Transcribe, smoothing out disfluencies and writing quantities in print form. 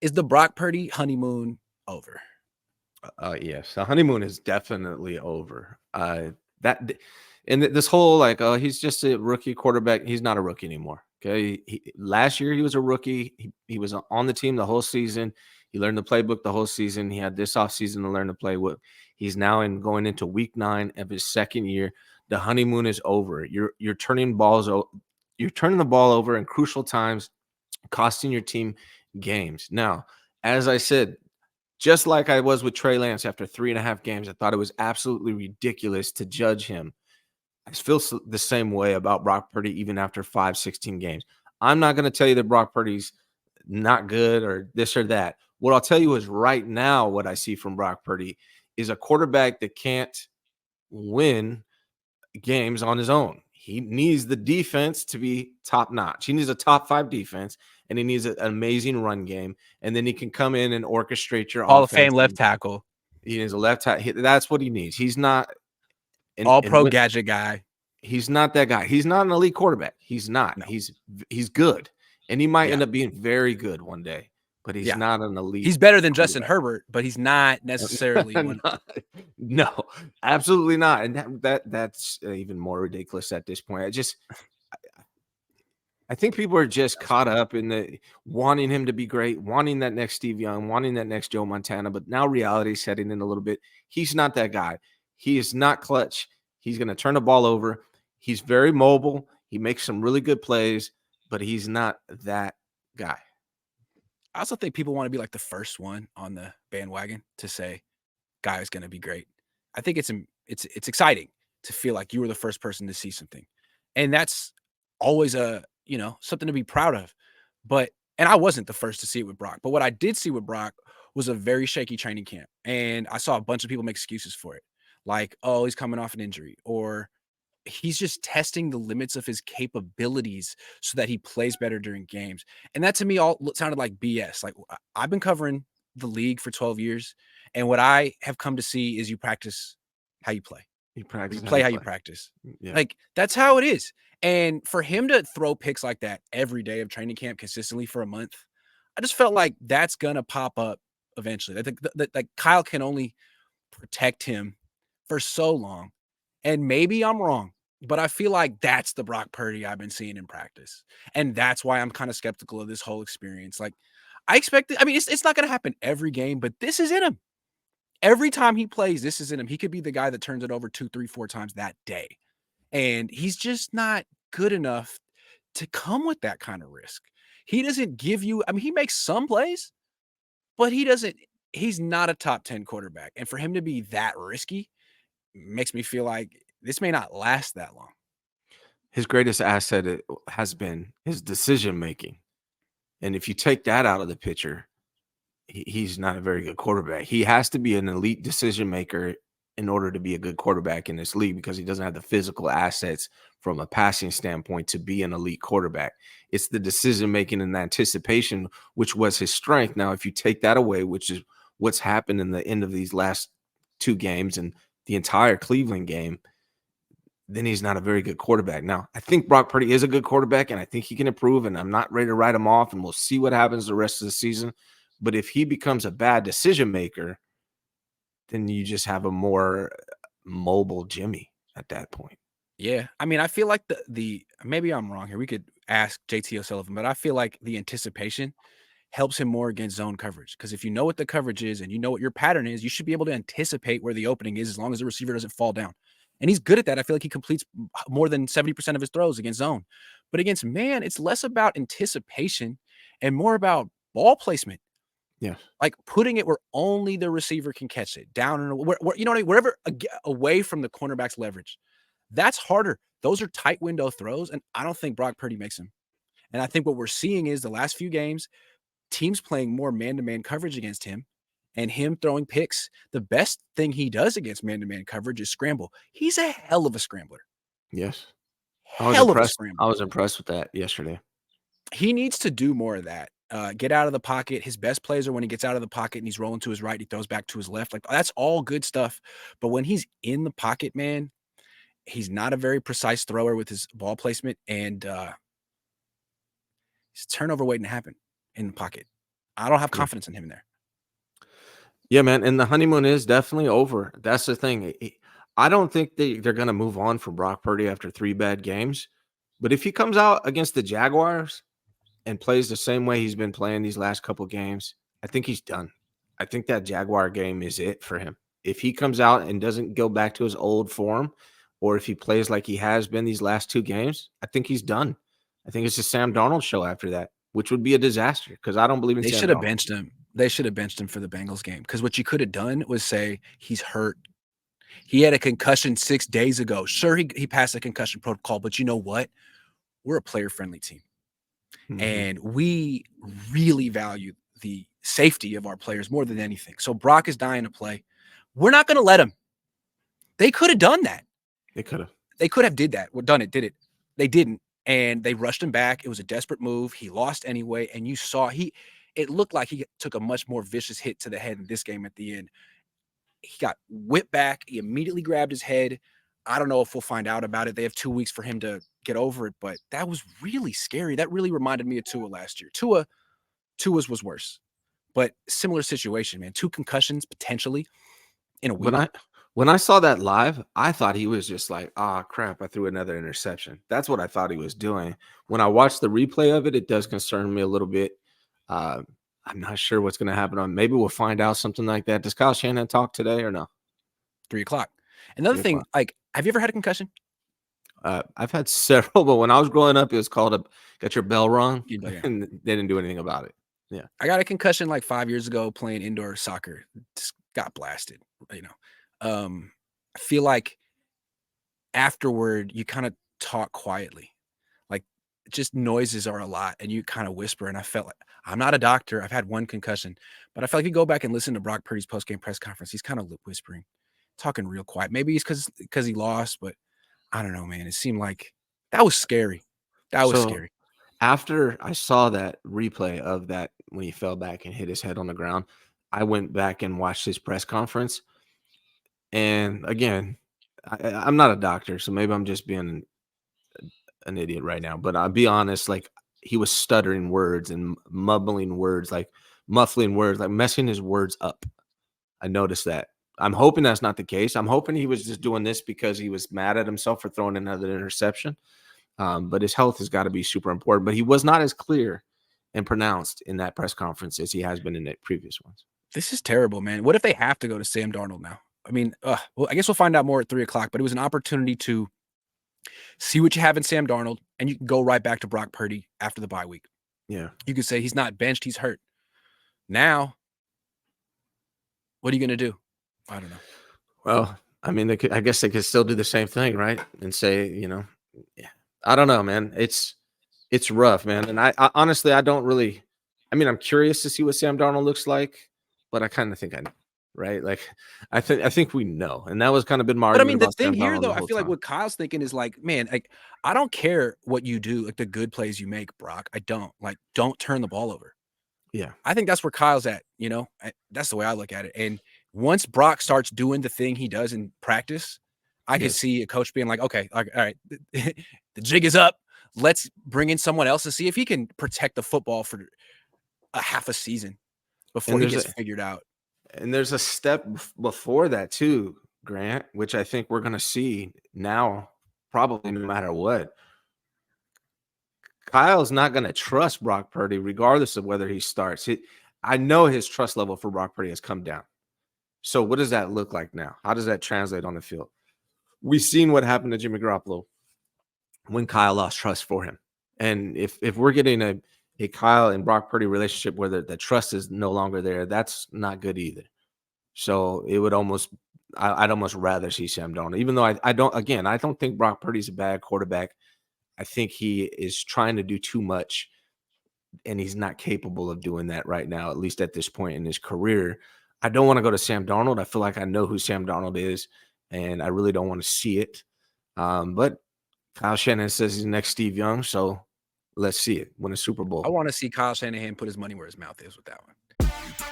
Is the Brock Purdy honeymoon over? Yes, the honeymoon is definitely over. That and this whole like, oh, he's just a rookie quarterback. He's not a rookie anymore. Okay, last year he was a rookie. He was on the team the whole season. He learned the playbook the whole season. He had this offseason to learn to play with. He's now going into week 9 of his second year. The honeymoon is over. You're turning you're turning the ball over in crucial times, costing your team games. Now, as I said, just like I was with Trey Lance after 3.5 games, I thought it was absolutely ridiculous to judge him. I feel the same way about Brock Purdy even after 16 games. I'm not going to tell you that Brock Purdy's not good or this or that. What I'll tell you is right now what I see from Brock Purdy is a quarterback that can't win games on his own. He needs the defense to be top notch. He needs a top 5 defense, and he needs an amazing run game. And then he can come in and orchestrate your Hall of offense. Fame left tackle. He needs a left tackle. That's what he needs. He's not All pro gadget guy. He's not that guy. He's not an elite quarterback. He's not. No. He's good, and he might end up being very good one day. But he's not an elite. He's better than Justin Herbert, but he's not necessarily one. No, absolutely not. And that's even more ridiculous at this point. I think people are just caught up in the wanting him to be great, wanting that next Steve Young, wanting that next Joe Montana. But now reality is setting in a little bit. He's not that guy. He is not clutch. He's going to turn the ball over. He's very mobile. He makes some really good plays, but he's not that guy. I also think people want to be like the first one on the bandwagon to say, "Guy is going to be great." I think it's exciting to feel like you were the first person to see something, and that's always something to be proud of. And I wasn't the first to see it with Brock, but what I did see with Brock was a very shaky training camp, and I saw a bunch of people make excuses for it, like, "Oh, he's coming off an injury," or he's just testing the limits of his capabilities so that he plays better during games. And that to me all sounded like BS. Like, I've been covering the league for 12 years. And what I have come to see is you practice how you play. You practice. You play how you practice. Yeah. Like, that's how it is. And for him to throw picks like that every day of training camp consistently for a month, I just felt like that's going to pop up eventually. I think that Kyle can only protect him for so long. And maybe I'm wrong, but I feel like that's the Brock Purdy I've been seeing in practice. And that's why I'm kind of skeptical of this whole experience. Like, I expect it. I mean, it's not going to happen every game, but this is in him. Every time he plays, this is in him. He could be the guy that turns it over 2, 3, 4 times that day. And he's just not good enough to come with that kind of risk. He doesn't give you, I mean, he makes some plays, but he's not a top 10 quarterback. And for him to be that risky makes me feel like this may not last that long. His greatest asset has been his decision making. And if you take that out of the picture, he's not a very good quarterback. He has to be an elite decision maker in order to be a good quarterback in this league because he doesn't have the physical assets from a passing standpoint to be an elite quarterback. It's the decision making and the anticipation, which was his strength. Now, if you take that away, which is what's happened in the end of these last 2 games and the entire Cleveland game, then he's not a very good quarterback. Now, I think Brock Purdy is a good quarterback, and I think he can improve, and I'm not ready to write him off, and we'll see what happens the rest of the season. But if he becomes a bad decision maker, then you just have a more mobile Jimmy at that point. Yeah. I mean, I feel like the maybe I'm wrong here. We could ask JT O'Sullivan, but I feel like the anticipation helps him more against zone coverage. Because if you know what the coverage is and you know what your pattern is, you should be able to anticipate where the opening is as long as the receiver doesn't fall down. And he's good at that. I feel like he completes more than 70% of his throws against zone. But against man, it's less about anticipation and more about ball placement. Yeah. Like putting it where only the receiver can catch it, down and where you know what I mean? Wherever away from the cornerback's leverage. That's harder. Those are tight window throws, and I don't think Brock Purdy makes them. And I think what we're seeing is the last few games, teams playing more man-to-man coverage against him and him throwing picks. The best thing he does against man-to-man coverage is scramble. He's a hell of a scrambler. Yes. I was impressed with that yesterday. He needs to do more of that. Get out of the pocket. His best plays are when he gets out of the pocket and he's rolling to his right, he throws back to his left. Like, that's all good stuff. But when he's in the pocket, man, he's not a very precise thrower with his ball placement, and he's turnover waiting to happen in the pocket. I don't have Yeah. confidence in him there. Yeah, man, and the honeymoon is definitely over. That's the thing. I don't think they're gonna move on from Brock Purdy after 3 bad games, but if he comes out against the Jaguars and plays the same way he's been playing these last couple games, I think he's done. I think that Jaguar game is it for him. If he comes out and doesn't go back to his old form, or if he plays like he has been these last 2 games, I think he's done. I think it's the Sam Darnold show after that, which would be a disaster because I don't believe in They Sam should have Darnold. benched him. They should have benched him for the Bengals game because what you could have done was say he's hurt. He had a concussion 6 days ago. Sure, he passed the concussion protocol, but you know what? We're a player-friendly team, Mhm. and we really value the safety of our players more than anything. So Brock is dying to play. We're not gonna let him. They could have done that. They coulda. They could have did that. Well, done it, did it. They didn't, and they rushed him back. It was a desperate move. He lost anyway, and you saw it looked like he took a much more vicious hit to the head in this game at the end. He got whipped back. He immediately grabbed his head. I don't know if we'll find out about it. They have 2 weeks for him to get over it, but that was really scary. That really reminded me of Tua last year. Tua's was worse, but similar situation, man. 2 concussions potentially in a When week. I saw that live, I thought he was just like, "Ah, crap, I threw another interception." That's what I thought he was doing. When I watched the replay of it, it does concern me a little bit. Uh, I'm not sure what's gonna happen on maybe we'll find out something like that. Does Kyle Shanahan talk today or no? 3 o'clock. Another 3 o'clock. thing, like, have you ever had a concussion? I've had several, but when I was growing up, it was called a "Get Your Bell Rung," Yeah. and they didn't do anything about it. Yeah. I got a concussion like 5 years ago playing indoor soccer. Just got blasted, you know. I feel like afterward you kinda talk quietly. Like, just noises are a lot and you kinda whisper, and I felt like I'm not a doctor. I've had 1 concussion, but I feel like if you go back and listen to Brock Purdy's postgame press conference, he's kinda lip whispering, talking real quiet. Maybe it's because he lost, but I don't know, man. It seemed like that was scary. That was So scary. after I saw that replay of that when he fell back and hit his head on the ground, I went back and watched his press conference. And again, I'm not a doctor, so maybe I'm just being an idiot right now. But I'll be honest, like he was stuttering words and mumbling words, like muffling words, like messing his words up. I noticed that. I'm hoping that's not the case. I'm hoping he was just doing this because he was mad at himself for throwing another interception. But his health has got to be super important. But he was not as clear and pronounced in that press conference as he has been in the previous ones. This is terrible, man. What if they have to go to Sam Darnold now? I mean, well, I guess we'll find out more at 3 o'clock, but it was an opportunity to see what you have in Sam Darnold, and you can go right back to Brock Purdy after the bye week. Yeah. You could say he's not benched, he's hurt. Now, what are you gonna do? I don't know. Well, I mean, I guess they could still do the same thing, right? And say, yeah. I don't know, man. It's rough, man. And I honestly, I don't really. I mean, I'm curious to see what Sam Darnold looks like, but I kind of think I know, right? Like, I think we know, and that was kind of been my But I argument mean, the about thing Sam here, Darnold though, the I whole feel like time. what Kyle's thinking is like, man, like, I don't care what you do, like the good plays you make, Brock. I don't. Like, don't turn the ball over. Yeah. I think that's where Kyle's at, you know? That's the way I look at it. And once Brock starts doing the thing he does in practice, I could Yes. see a coach being like, okay, all right, the jig is up. Let's bring in someone else to see if he can protect the football for a half a season before And he there's gets a figured out. and there's a step before that too, Grant, which I think we're gonna see now, probably no matter what. Kyle's not going to trust Brock Purdy regardless of whether he starts. I know his trust level for Brock Purdy has come down. So what does that look like now? How does that translate on the field? We've seen what happened to Jimmy Garoppolo when Kyle lost trust for him. And if we're getting a Kyle and Brock Purdy relationship where the trust is no longer there, that's not good either. So it would almost I'd almost rather see Sam Darnold, even though I don't think Brock Purdy's a bad quarterback. I think he is trying to do too much, and he's not capable of doing that right now, at least at this point in his career. I don't want to go to Sam Darnold. I feel like I know who Sam Darnold is, and I really don't want to see it. But Kyle Shanahan says he's the next Steve Young, so let's see it. Win a Super I Bowl. want to see Kyle Shanahan put his money where his mouth is with that one.